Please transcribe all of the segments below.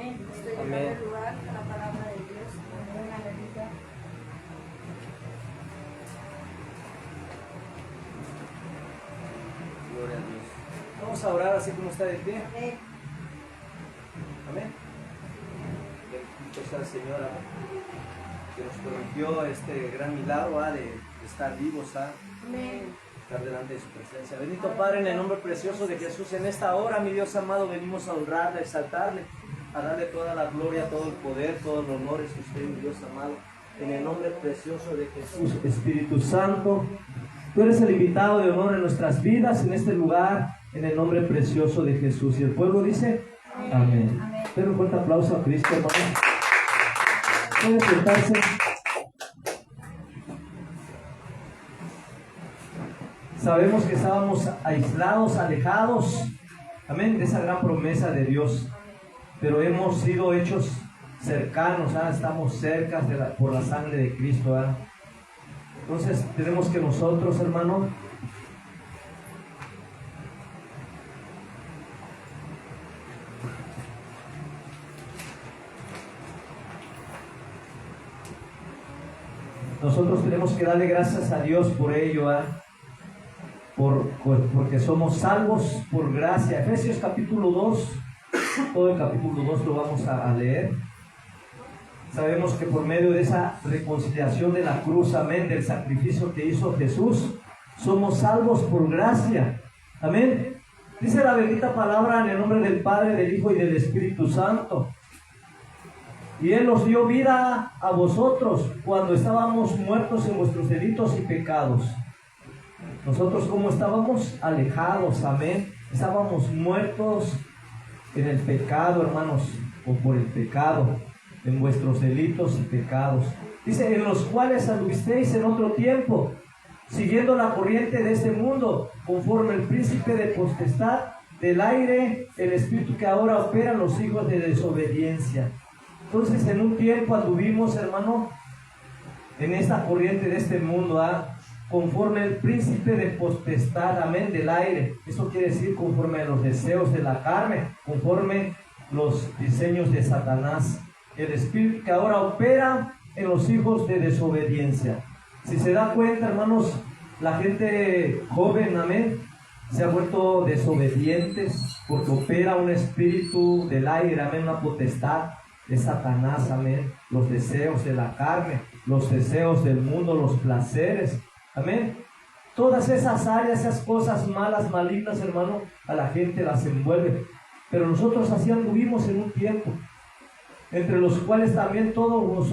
Amén. Estoy en Amén. el lugar con la palabra de Dios. Amén. Aleluya. Gloria a Dios. Vamos a orar así como está de pie. Amén. Amén. Bendito sea el Señor, amén, que nos permitió este gran milagro de estar vivos, Amén. estar delante de su presencia. Bendito Padre, en el nombre precioso de Jesús, en esta hora, mi Dios amado, venimos a honrarle, a exaltarle, a darle toda la gloria, todo el poder, todo el honor es usted, mi Dios amado. En el nombre precioso de Jesús, Espíritu Santo, tú eres el invitado de honor en nuestras vidas, en este lugar, en el nombre precioso de Jesús. Y el pueblo dice, amén. Amén. Den un fuerte aplauso a Cristo, hermano. Pueden sentarse. Sabemos que estábamos aislados, alejados, amén, de esa gran promesa de Dios, pero hemos sido hechos cercanos, estamos cerca por la sangre de Cristo. Entonces tenemos que nosotros, hermano, tenemos que darle gracias a Dios por ello, porque somos salvos por gracia. Efesios capítulo 2, todo el capítulo 2 lo vamos a leer. Sabemos que por medio de esa reconciliación de la cruz, amén, del sacrificio que hizo Jesús, somos salvos por gracia, amén. Dice la bendita palabra en el nombre del Padre, del Hijo y del Espíritu Santo. Y Él nos dio vida a vosotros cuando estábamos muertos en vuestros delitos y pecados. Nosotros, ¿cómo estábamos? Alejados, amén. Estábamos muertos en el pecado, hermanos, o por el pecado, en vuestros delitos y pecados. Dice, en los cuales anduvisteis en otro tiempo, siguiendo la corriente de este mundo, conforme el príncipe de potestad del aire, el espíritu que ahora opera en los hijos de desobediencia. Entonces, en un tiempo anduvimos, hermano, en esta corriente de este mundo, conforme el príncipe de potestad, amén, del aire. Eso quiere decir conforme a los deseos de la carne, conforme los diseños de Satanás. El espíritu que ahora opera en los hijos de desobediencia. Si se da cuenta, hermanos, la gente joven, amén, se ha vuelto desobedientes porque opera un espíritu del aire, amén, una potestad de Satanás, amén, los deseos de la carne, los deseos del mundo, los placeres, amén. Todas esas áreas, esas cosas malas, malignas, hermano, a la gente las envuelve. Pero nosotros así anduvimos en un tiempo, entre los cuales también todos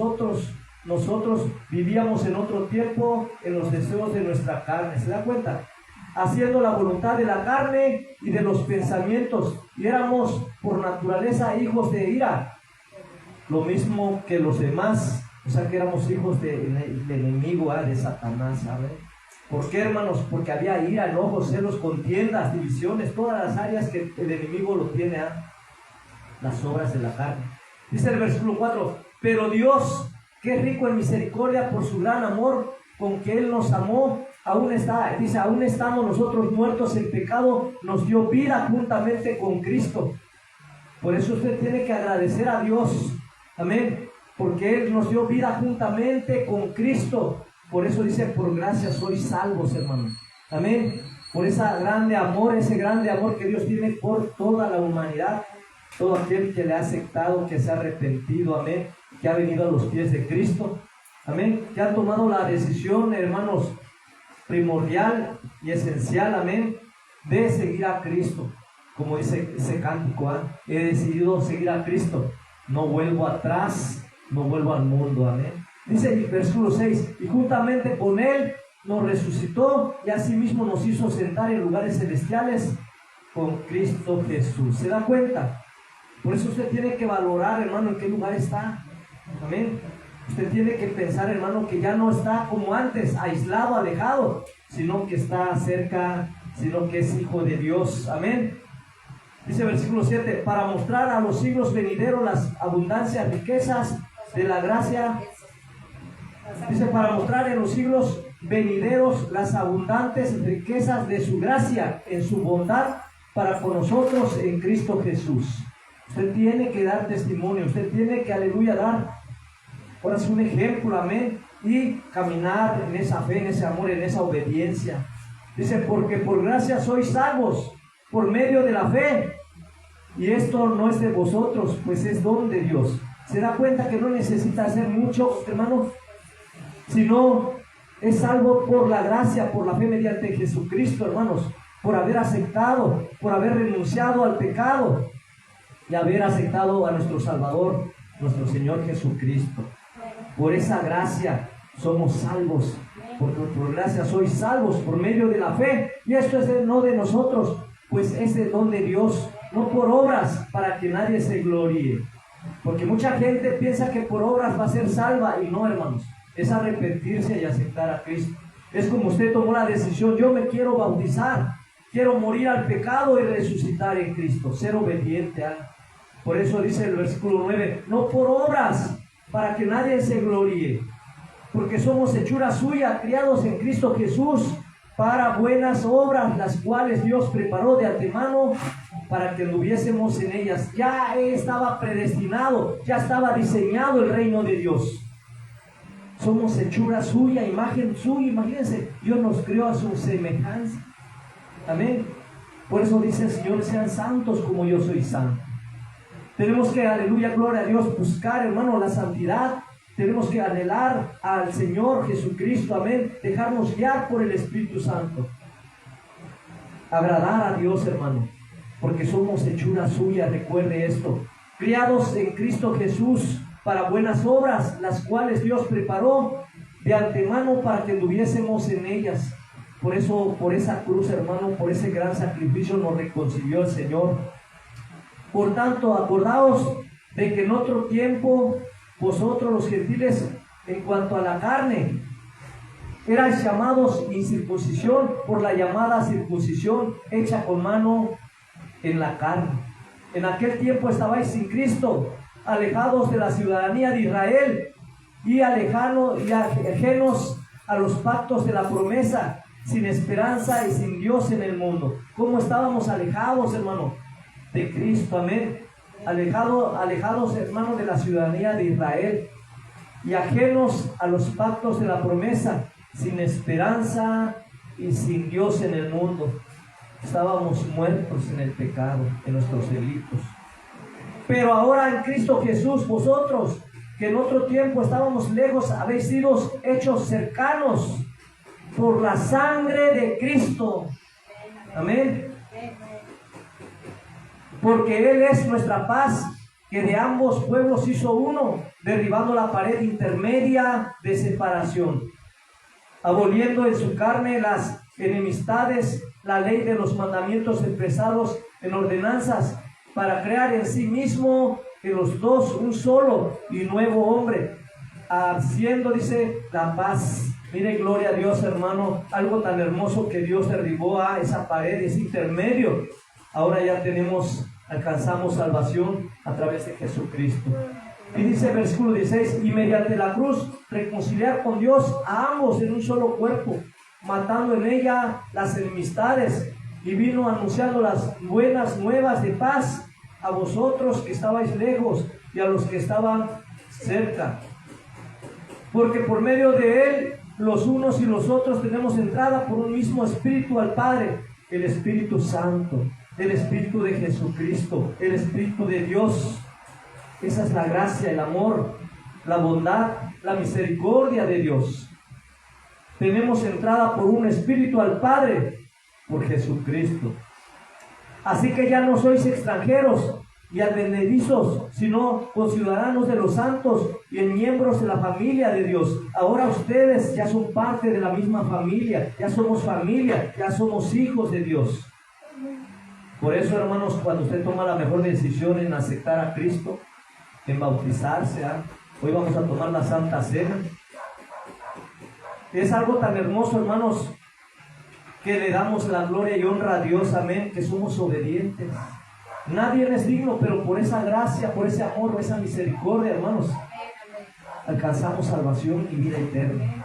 nosotros vivíamos en otro tiempo en los deseos de nuestra carne. ¿Se da cuenta? Haciendo la voluntad de la carne y de los pensamientos, y éramos por naturaleza hijos de ira, lo mismo que los demás. O sea que éramos hijos del enemigo, de Satanás, ¿sabes? ¿Por qué, hermanos? Porque había ira, enojos, celos, contiendas, divisiones, todas las áreas que el enemigo lo tiene, las obras de la carne. Dice el versículo 4, pero Dios, que es rico en misericordia por su gran amor con que Él nos amó, aún estamos nosotros muertos en pecado, nos dio vida juntamente con Cristo. Por eso usted tiene que agradecer a Dios, amén, porque Él nos dio vida juntamente con Cristo. Por eso dice, por gracia sois salvos, hermano, amén, por ese grande amor que Dios tiene por toda la humanidad. Todo aquel que le ha aceptado, que se ha arrepentido, amén, que ha venido a los pies de Cristo, amén, que ha tomado la decisión, hermanos, primordial y esencial, amén, de seguir a Cristo. Como dice ese cántico, he decidido seguir a Cristo, no vuelvo atrás, no vuelvo al mundo, amén. Dice el versículo 6, y juntamente con Él nos resucitó y asimismo nos hizo sentar en lugares celestiales con Cristo Jesús. ¿Se da cuenta? Por eso usted tiene que valorar, hermano, en qué lugar está. Amén. Usted tiene que pensar, hermano, que ya no está como antes, aislado, alejado, sino que está cerca, sino que es hijo de Dios. Amén. Dice el versículo 7, para mostrar a los siglos venideros las abundancias, riquezas de la gracia. Dice, para mostrar en los siglos venideros las abundantes riquezas de su gracia en su bondad para con nosotros en Cristo Jesús. Usted tiene que dar testimonio, usted tiene que, aleluya, dar, ahora es un ejemplo, amén, y caminar en esa fe, en ese amor, en esa obediencia. Dice, porque por gracia sois salvos, por medio de la fe, y esto no es de vosotros, pues es don de Dios. ¿Se da cuenta que no necesita hacer mucho, hermano? Sino es salvo por la gracia, por la fe mediante Jesucristo, hermanos, por haber aceptado, por haber renunciado al pecado y haber aceptado a nuestro Salvador, nuestro Señor Jesucristo. Por esa gracia somos salvos, porque por gracia sois salvos por medio de la fe, y esto es no de nosotros, pues es el don de Dios, no por obras, para que nadie se gloríe. Porque mucha gente piensa que por obras va a ser salva, y no, hermanos, es arrepentirse y aceptar a Cristo. Es como usted tomó la decisión, yo me quiero bautizar, quiero morir al pecado y resucitar en Cristo, ser obediente a Él. Por eso dice el versículo 9, no por obras, para que nadie se gloríe, porque somos hechura suya, criados en Cristo Jesús, para buenas obras, las cuales Dios preparó de antemano para que anduviésemos en ellas. Ya estaba predestinado, ya estaba diseñado el reino de Dios. Somos hechura suya, imagen suya, imagínense, Dios nos creó a su semejanza. Amén. Por eso dice el Señor, sean santos como yo soy santo. Tenemos que, aleluya, gloria a Dios, buscar, hermano, la santidad. Tenemos que anhelar al Señor Jesucristo, amén, dejarnos guiar por el Espíritu Santo. Agradar a Dios, hermano, porque somos hechura suya, recuerde esto. Criados en Cristo Jesús para buenas obras, las cuales Dios preparó de antemano para que anduviésemos en ellas. Por eso, por esa cruz, hermano, por ese gran sacrificio nos reconcilió el Señor. Por tanto, acordaos de que en otro tiempo vosotros los gentiles, en cuanto a la carne, erais llamados incircuncisión por la llamada circuncisión hecha con mano en la carne. En aquel tiempo estabais sin Cristo, alejados de la ciudadanía de Israel y ajenos a los pactos de la promesa, sin esperanza y sin Dios en el mundo. ¿Cómo estábamos alejados, hermano? De Cristo, amén. Alejados, hermanos, de la ciudadanía de Israel y ajenos a los pactos de la promesa, sin esperanza y sin Dios en el mundo. Estábamos muertos en el pecado, en nuestros delitos. Pero ahora en Cristo Jesús, vosotros, que en otro tiempo estábamos lejos, habéis sido hechos cercanos por la sangre de Cristo. Amén. Porque Él es nuestra paz, que de ambos pueblos hizo uno, derribando la pared intermedia de separación, aboliendo en su carne las enemistades, la ley de los mandamientos expresados en ordenanzas, para crear en sí mismo en los dos un solo y nuevo hombre, haciendo, dice, la paz. Mire, gloria a Dios, hermano, algo tan hermoso que Dios derribó a esa pared, ese intermedio. Ahora ya alcanzamos salvación a través de Jesucristo. Y dice el versículo 16, y mediante la cruz reconciliar con Dios a ambos en un solo cuerpo, matando en ella las enemistades, y vino anunciando las buenas nuevas de paz a vosotros que estabais lejos y a los que estaban cerca. Porque por medio de Él, los unos y los otros tenemos entrada por un mismo Espíritu al Padre, el Espíritu Santo, el Espíritu de Jesucristo, el Espíritu de Dios. Esa es la gracia, el amor, la bondad, la misericordia de Dios. Tenemos entrada por un Espíritu al Padre, por Jesucristo. Así que ya no sois extranjeros y advenedizos, sino conciudadanos de los santos y miembros de la familia de Dios. Ahora ustedes ya son parte de la misma familia, ya somos familia, ya somos hijos de Dios. Por eso, hermanos, cuando usted toma la mejor decisión en aceptar a Cristo, en bautizarse, hoy vamos a tomar la Santa Cena. Es algo tan hermoso, hermanos, que le damos la gloria y honra a Dios, amén, que somos obedientes. Nadie es digno, pero por esa gracia, por ese amor, por esa misericordia, hermanos, alcanzamos salvación y vida eterna.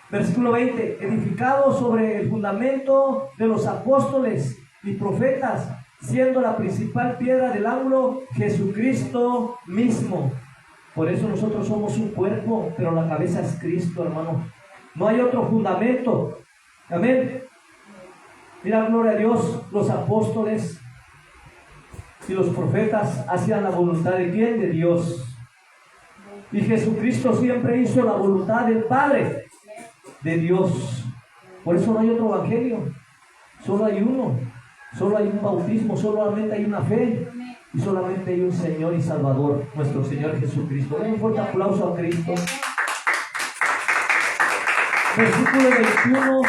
Versículo 20, edificado sobre el fundamento de los apóstoles y profetas, siendo la principal piedra del ángulo Jesucristo mismo. Por eso nosotros somos un cuerpo, pero la cabeza es Cristo, hermano. No hay otro fundamento. Amén. Mira, gloria a Dios, los apóstoles y los profetas hacían la voluntad de ¿quién? De Dios. Y Jesucristo siempre hizo la voluntad del Padre, de Dios. Por eso no hay otro evangelio. Solo hay uno. Solo hay un bautismo, solamente hay una fe. Y solamente hay un Señor y Salvador, nuestro Señor Jesucristo. Den un fuerte aplauso a Cristo. Versículo 21,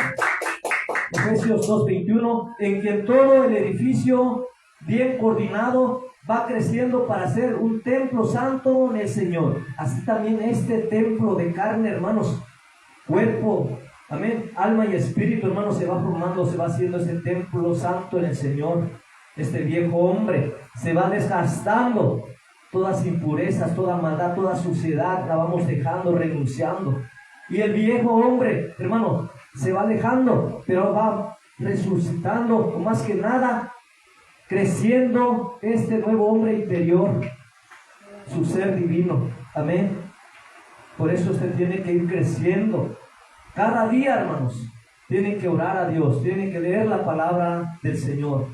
Efesios 2:21, en quien todo el edificio bien coordinado va creciendo para ser un templo santo en el Señor. Así también este templo de carne, hermanos, cuerpo, amén, alma y espíritu, hermanos, se va formando, se va haciendo ese templo santo en el Señor. Este viejo hombre se va desgastando, todas impurezas, toda maldad, toda suciedad la vamos dejando, renunciando. Y el viejo hombre, hermano, se va dejando, pero va resucitando, o más que nada, creciendo este nuevo hombre interior, su ser divino. Amén. Por eso usted tiene que ir creciendo. Cada día, hermanos, tienen que orar a Dios, tienen que leer la palabra del Señor.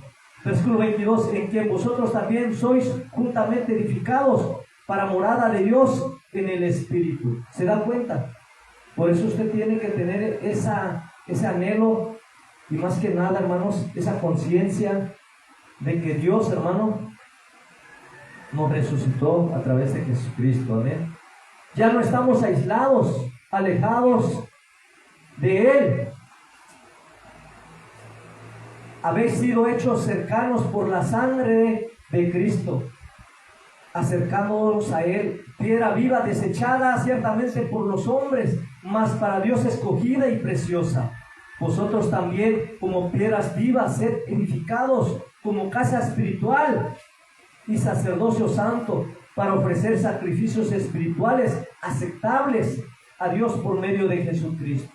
Versículo 22, en quien vosotros también sois juntamente edificados para morada de Dios en el Espíritu. ¿Se da cuenta? Por eso usted tiene que tener ese anhelo y más que nada, hermanos, esa conciencia de que Dios, hermano, nos resucitó a través de Jesucristo. Amén. Ya no estamos aislados, alejados de Él. Habéis sido hechos cercanos por la sangre de Cristo, acercándonos a Él, piedra viva desechada ciertamente por los hombres, mas para Dios escogida y preciosa. Vosotros también, como piedras vivas, sed edificados como casa espiritual y sacerdocio santo, para ofrecer sacrificios espirituales aceptables a Dios por medio de Jesucristo.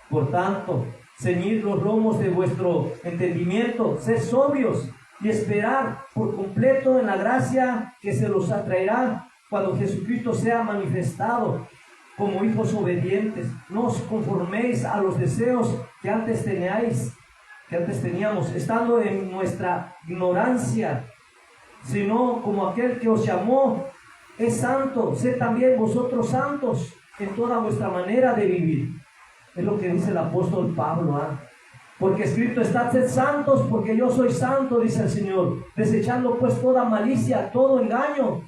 Por tanto, ceñid los lomos de vuestro entendimiento, sed sobrios y esperar por completo en la gracia que se los atraerá cuando Jesucristo sea manifestado. Como hijos obedientes, no os conforméis a los deseos que antes teníamos, estando en nuestra ignorancia, sino como aquel que os llamó es santo, sed también vosotros santos en toda vuestra manera de vivir. Es lo que dice el apóstol Pablo, porque escrito está, sed santos porque yo soy santo, dice el Señor, desechando pues toda malicia, todo engaño,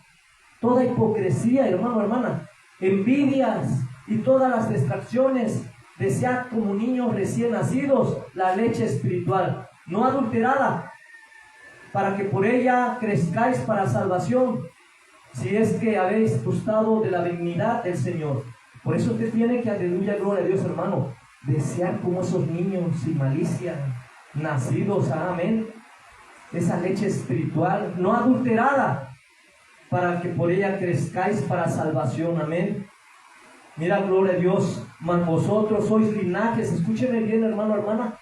toda hipocresía, hermano, hermana, envidias y todas las distracciones. Desead como niños recién nacidos la leche espiritual, no adulterada, para que por ella crezcáis para salvación, si es que habéis gustado de la benignidad del Señor. Por eso usted tiene que, aleluya, gloria a Dios, hermano, desear como esos niños sin malicia, nacidos, amén, esa leche espiritual, no adulterada, para que por ella crezcáis para salvación, amén. Mira, gloria a Dios, mas vosotros sois linajes, escúcheme bien, hermano, hermana,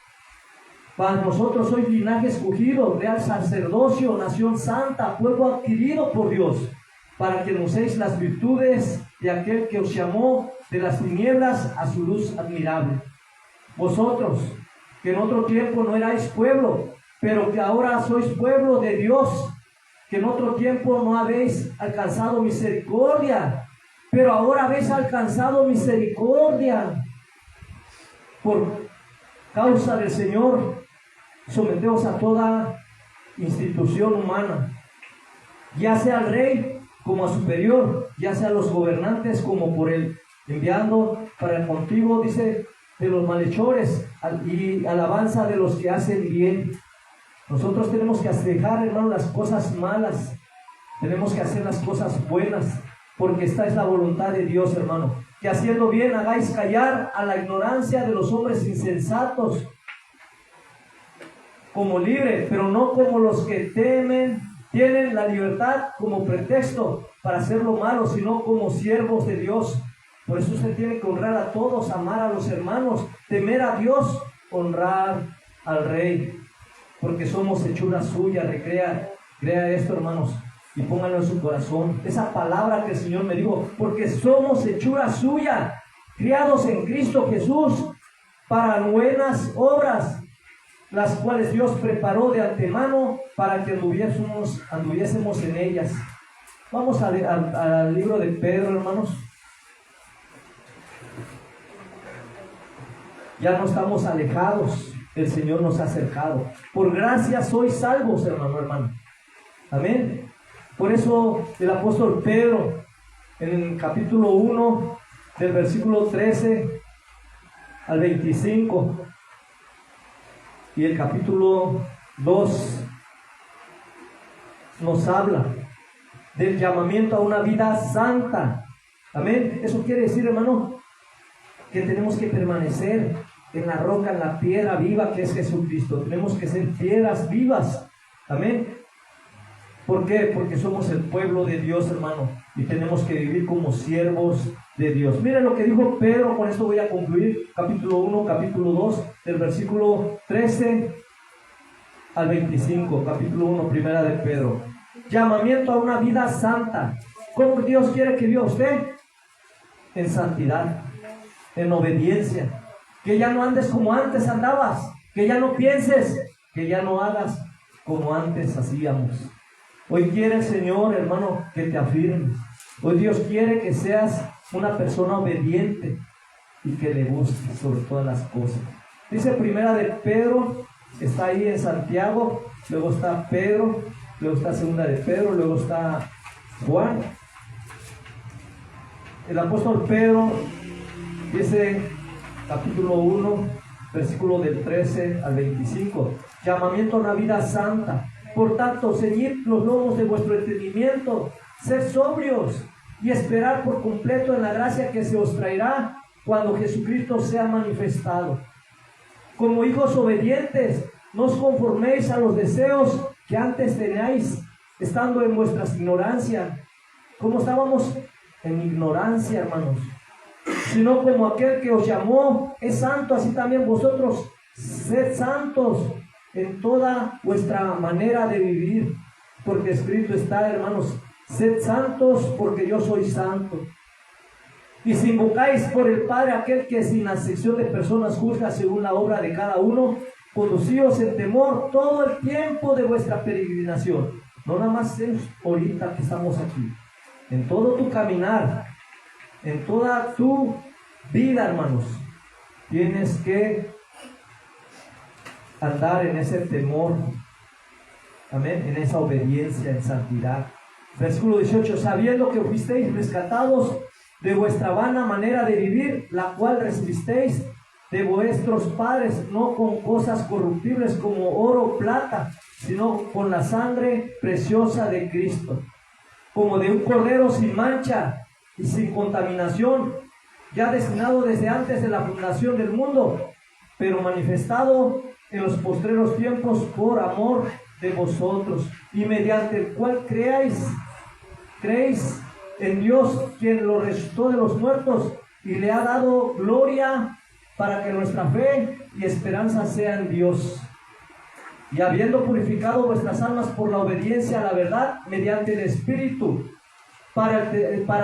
para nosotros sois linaje escogido, real sacerdocio, nación santa, pueblo adquirido por Dios, para que anunciéis las virtudes de aquel que os llamó de las tinieblas a su luz admirable. Vosotros, que en otro tiempo no erais pueblo, pero que ahora sois pueblo de Dios, que en otro tiempo no habéis alcanzado misericordia, pero ahora habéis alcanzado misericordia. Por causa del Señor, someteos a toda institución humana, ya sea al rey como a superior, ya sea a los gobernantes como por él, enviando para el motivo, dice, de los malhechores y alabanza de los que hacen bien. Nosotros tenemos que dejar, hermano, las cosas malas, tenemos que hacer las cosas buenas, porque esta es la voluntad de Dios, hermano, que haciendo bien hagáis callar a la ignorancia de los hombres insensatos, como libre, pero no como los que tienen la libertad como pretexto para hacer lo malo, sino como siervos de Dios. Por eso usted tiene que honrar a todos, amar a los hermanos, temer a Dios, honrar al Rey. porque somos hechura suya. Crea esto, hermanos, y pónganlo en su corazón. Esa palabra que el Señor me dijo, porque somos hechura suya, criados en Cristo Jesús para buenas obras, las cuales Dios preparó de antemano para que anduviésemos en ellas. Vamos al libro de Pedro, hermanos. Ya no estamos alejados, el Señor nos ha acercado. Por gracia sois salvos, hermano. Amén. Por eso el apóstol Pedro, en el capítulo 1, del versículo 13 al 25, y el capítulo 2, nos habla del llamamiento a una vida santa. Amén. Eso quiere decir, hermano, que tenemos que permanecer en la roca, en la piedra viva que es Jesucristo. Tenemos que ser piedras vivas. Amén. ¿Por qué? Porque somos el pueblo de Dios, hermano, y tenemos que vivir como siervos de Dios. Miren lo que dijo Pedro, con esto voy a concluir, capítulo 1, capítulo 2, del versículo 13 al 25, capítulo 1, primera de Pedro. Llamamiento a una vida santa. ¿Cómo Dios quiere que viva usted? En santidad, en obediencia. Que ya no andes como antes andabas, que ya no pienses, que ya no hagas como antes hacíamos. Hoy quiere el Señor, hermano, que te afirmes. Hoy Dios quiere que seas una persona obediente y que le guste sobre todas las cosas. Dice primera de Pedro, está ahí en Santiago, luego está Pedro, luego está segunda de Pedro, luego está Juan. El apóstol Pedro dice, capítulo 1, versículo del 13 al 25, llamamiento a una vida santa. Por tanto, ceñid los lomos de vuestro entendimiento, sed sobrios y esperar por completo en la gracia que se os traerá cuando Jesucristo sea manifestado. Como hijos obedientes, no os conforméis a los deseos que antes teníais, estando en vuestras ignorancia. ¿Cómo estábamos? En ignorancia, hermanos. Sino como aquel que os llamó es santo, así también vosotros sed santos en toda vuestra manera de vivir, porque escrito está, hermanos, sed santos porque yo soy santo. Y si invocáis por el Padre aquel que sin acepción de personas juzga según la obra de cada uno, conducíos en temor todo el tiempo de vuestra peregrinación. No nada más es ahorita que estamos aquí, en todo tu caminar, en toda tu vida, hermanos, tienes que andar en ese temor, amén, en esa obediencia, en santidad. Versículo 18, sabiendo que fuisteis rescatados de vuestra vana manera de vivir, la cual recibisteis de vuestros padres, no con cosas corruptibles como oro o plata, sino con la sangre preciosa de Cristo, como de un cordero sin mancha y sin contaminación, ya destinado desde antes de la fundación del mundo, pero manifestado en los postreros tiempos por amor de vosotros, y mediante el cual creéis en Dios, quien lo resucitó de los muertos y le ha dado gloria, para que nuestra fe y esperanza sea en Dios. Y habiendo purificado vuestras almas por la obediencia a la verdad mediante el Espíritu, para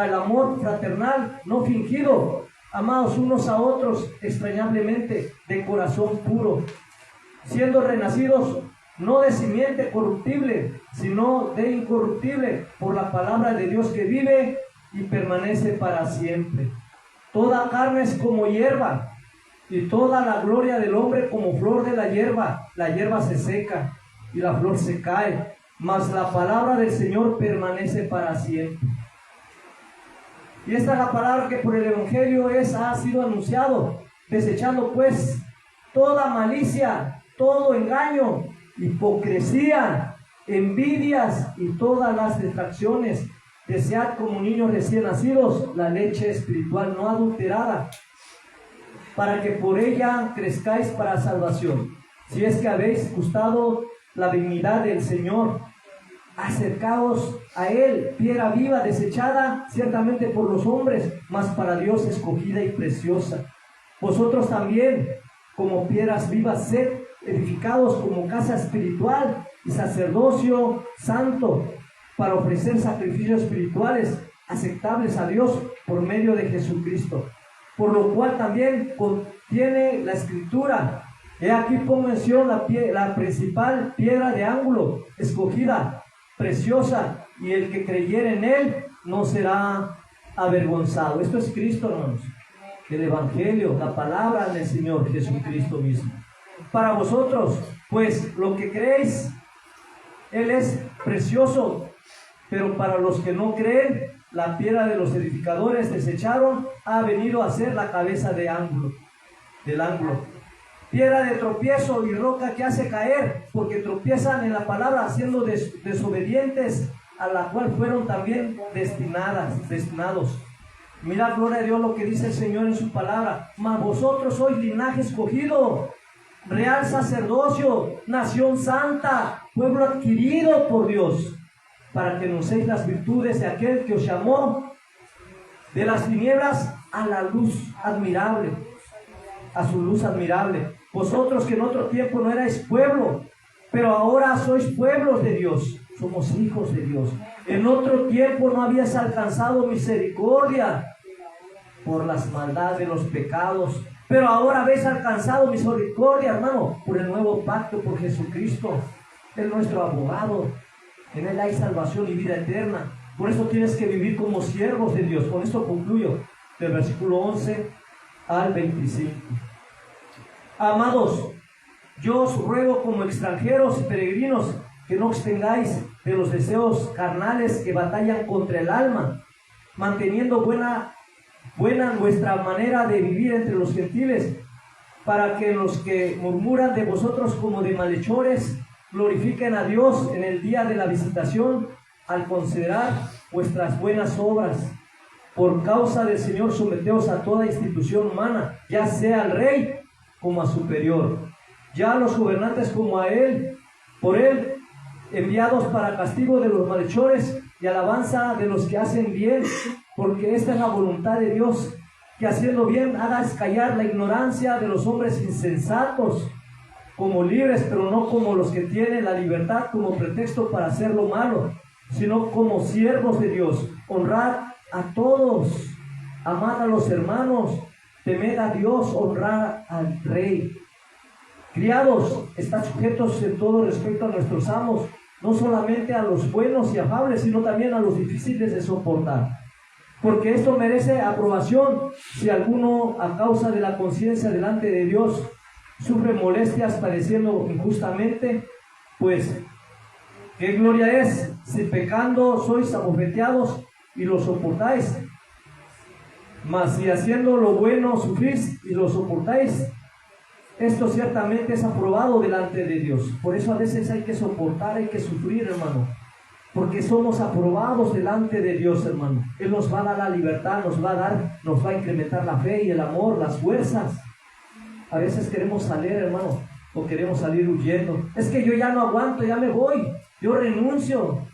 el amor fraternal no fingido, amados unos a otros extrañablemente de corazón puro, siendo renacidos no de simiente corruptible, sino de incorruptible, por la palabra de Dios que vive y permanece para siempre. Toda carne es como hierba, y toda la gloria del hombre como flor de la hierba. La hierba se seca y la flor se cae, mas la palabra del Señor permanece para siempre. Y esta es la palabra que por el Evangelio ha sido anunciado, desechando pues toda malicia, todo engaño, hipocresía, envidias y todas las distracciones. Desead como niños recién nacidos la leche espiritual no adulterada, para que por ella crezcáis para salvación, si es que habéis gustado la dignidad del Señor. Acercaos a Él, piedra viva, desechada ciertamente por los hombres, mas para Dios escogida y preciosa. Vosotros también, como piedras vivas, sed edificados como casa espiritual y sacerdocio santo, para ofrecer sacrificios espirituales aceptables a Dios por medio de Jesucristo. Por lo cual también contiene la Escritura: he aquí pongo en Sión la principal piedra de ángulo, escogida, preciosa, y el que creyere en él no será avergonzado. Esto es Cristo, hermanos. El Evangelio, la palabra del Señor Jesucristo mismo. Para vosotros, pues, lo que creéis, Él es precioso, pero para los que no creen, la piedra de los edificadores desecharon ha venido a ser la cabeza del ángulo. Piedra de tropiezo y roca que hace caer, porque tropiezan en la palabra, siendo desobedientes, a la cual fueron también destinados. Mira, gloria a Dios, lo que dice el Señor en su palabra: mas vosotros sois linaje escogido, real sacerdocio, nación santa, pueblo adquirido por Dios, para que anunciéis las virtudes de aquel que os llamó de las tinieblas a la luz admirable, a su luz admirable. Vosotros que en otro tiempo no erais pueblo, pero ahora sois pueblos de Dios. Somos hijos de Dios. En otro tiempo no habías alcanzado misericordia por las maldades de los pecados, pero ahora habéis alcanzado misericordia, hermano, por el nuevo pacto, por Jesucristo. Él es nuestro abogado. En Él hay salvación y vida eterna. Por eso tienes que vivir como siervos de Dios. Con esto concluyo, del versículo 11 al 25. Amados, yo os ruego como extranjeros y peregrinos que no os tengáis de los deseos carnales que batallan contra el alma, manteniendo buena vuestra manera de vivir entre los gentiles, para que los que murmuran de vosotros como de malhechores glorifiquen a Dios en el día de la visitación, al considerar vuestras buenas obras. Por causa del Señor, someteos a toda institución humana, ya sea al rey como a superior, ya a los gobernantes como a él, por él enviados para castigo de los malhechores y alabanza de los que hacen bien, porque esta es la voluntad de Dios, que haciendo bien hagas callar la ignorancia de los hombres insensatos, como libres, pero no como los que tienen la libertad como pretexto para hacer lo malo, sino como siervos de Dios. Honrad a todos, amad a los hermanos, temed a Dios, honrad al rey. Criados, estad sujetos en todo respecto a nuestros amos, no solamente a los buenos y afables, sino también a los difíciles de soportar. Porque esto merece aprobación si alguno, a causa de la conciencia delante de Dios, sufre molestias padeciendo injustamente, pues qué gloria es si pecando sois abofeteados y lo soportáis. Mas si haciendo lo bueno sufrís y lo soportáis, esto ciertamente es aprobado delante de Dios. Por eso a veces hay que soportar, hay que sufrir, hermano, porque somos aprobados delante de Dios, hermano. Él nos va a dar la libertad, nos va a incrementar la fe y el amor, las fuerzas. A veces queremos salir, hermano, o queremos salir huyendo. Es que yo ya no aguanto, ya me voy, yo renuncio.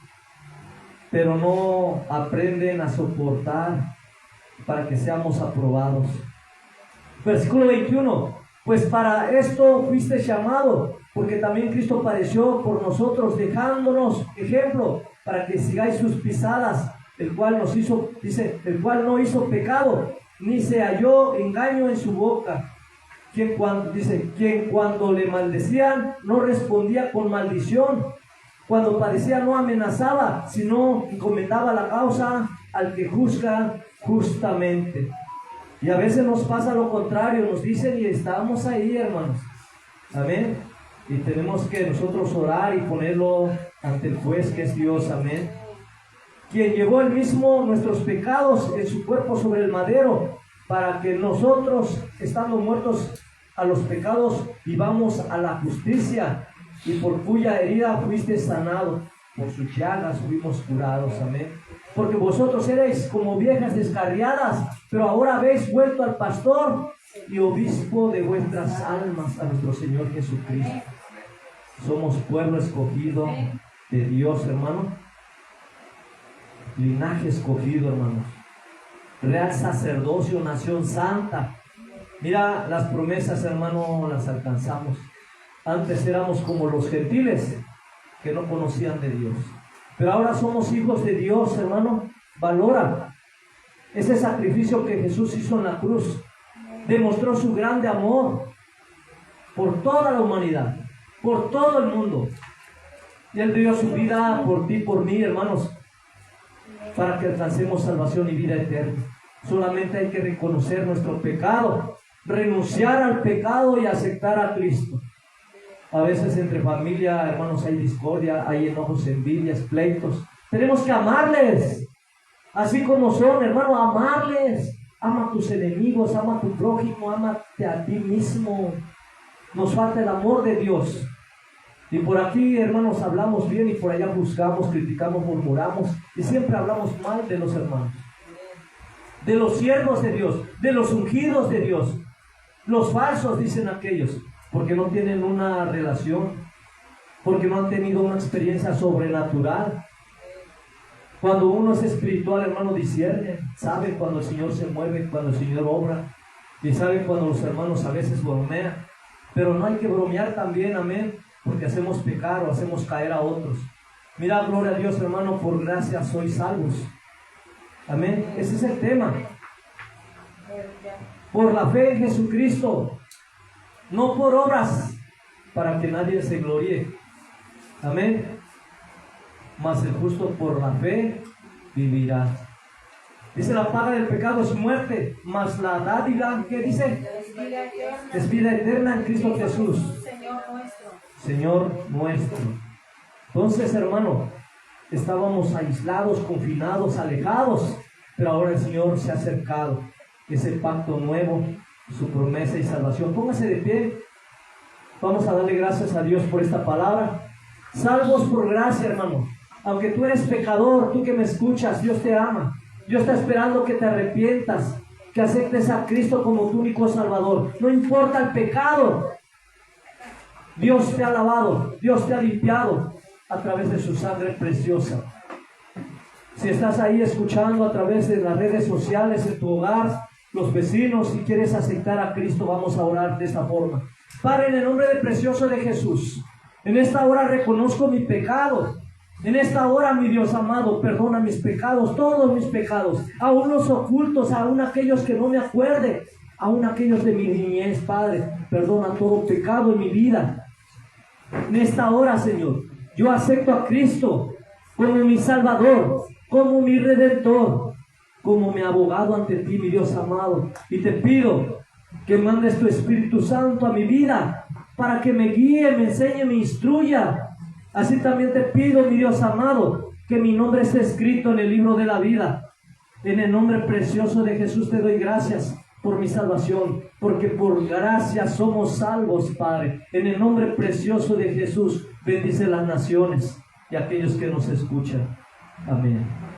Pero no aprenden a soportar para que seamos aprobados. Versículo 21. Pues para esto fuiste llamado, porque también Cristo padeció por nosotros, dejándonos ejemplo para que sigáis sus pisadas, el cual nos hizo, dice, el cual no hizo pecado, ni se halló engaño en su boca. Quien cuando le maldecían no respondía con maldición, cuando padecía no amenazaba, sino encomendaba la causa al que juzga justamente. Y a veces nos pasa lo contrario, nos dicen y estamos ahí, hermanos. Amén. Y tenemos que nosotros orar y ponerlo ante el juez que es Dios. Amén. Quien llevó él mismo nuestros pecados en su cuerpo sobre el madero, para que nosotros, estando muertos a los pecados, vivamos a la justicia, y por cuya herida fuiste sanado, por sus llagas fuimos curados. Amén. Porque vosotros erais como viejas descarriadas, pero ahora habéis vuelto al pastor y obispo de vuestras almas, a nuestro Señor Jesucristo. Somos pueblo escogido de Dios, hermano. Linaje escogido, hermanos. Real sacerdocio, nación santa. Mira, las promesas, hermano, las alcanzamos. Antes éramos como los gentiles que no conocían de Dios. Pero ahora somos hijos de Dios, hermano. Valora ese sacrificio que Jesús hizo en la cruz. Demostró su grande amor por toda la humanidad, por todo el mundo. Y Él dio su vida por ti, por mí, hermanos, para que alcancemos salvación y vida eterna. Solamente hay que reconocer nuestro pecado, renunciar al pecado y aceptar a Cristo. A veces entre familia, hermanos, hay discordia, hay enojos, envidias, pleitos. Tenemos que amarles, así como son, hermano, amarles. Ama a tus enemigos, ama a tu prójimo, ámate a ti mismo. Nos falta el amor de Dios. Y por aquí, hermanos, hablamos bien y por allá buscamos, criticamos, murmuramos y siempre hablamos mal de los hermanos, de los siervos de Dios, de los ungidos de Dios. Los falsos, dicen aquellos, porque no tienen una relación, porque no han tenido una experiencia sobrenatural. Cuando uno es espiritual, hermano, discierne, sabe cuando el Señor se mueve, cuando el Señor obra, y sabe cuando los hermanos a veces bromean. Pero no hay que bromear también, amén, porque hacemos pecar o hacemos caer a otros. Mira, gloria a Dios, hermano, por gracia sois salvos. Amén, ese es el tema. Por la fe en Jesucristo, no por obras, para que nadie se gloríe. Amén. Mas el justo por la fe vivirá. Dice, la paga del pecado es muerte, mas la dádiva, ¿qué dice? Es vida eterna en Cristo Jesús, Señor nuestro. Entonces, hermano, estábamos aislados, confinados, alejados, pero ahora el Señor se ha acercado. Ese pacto nuevo, su promesa y salvación. Póngase de pie. Vamos a darle gracias a Dios por esta palabra. Salvos por gracia, hermano. Aunque tú eres pecador, tú que me escuchas, Dios te ama. Dios está esperando que te arrepientas, que aceptes a Cristo como tu único Salvador. No importa el pecado. Dios te ha lavado, Dios te ha limpiado a través de su sangre preciosa. Si estás ahí escuchando a través de las redes sociales, en tu hogar, los vecinos, si quieres aceptar a Cristo, vamos a orar de esta forma. Padre, en el nombre del precioso de Jesús, en esta hora reconozco mi pecado. En esta hora, mi Dios amado, perdona mis pecados, todos mis pecados, aún los ocultos, aún aquellos que no me acuerde, aún aquellos de mi niñez, Padre. Perdona todo pecado en mi vida. En esta hora, Señor, yo acepto a Cristo como mi Salvador, como mi Redentor, como mi abogado ante ti, mi Dios amado. Y te pido que mandes tu Espíritu Santo a mi vida para que me guíe, me enseñe, me instruya. Así también te pido, mi Dios amado, que mi nombre esté escrito en el libro de la vida. En el nombre precioso de Jesús te doy gracias por mi salvación, porque por gracia somos salvos, Padre. En el nombre precioso de Jesús, bendice las naciones y aquellos que nos escuchan. Amén.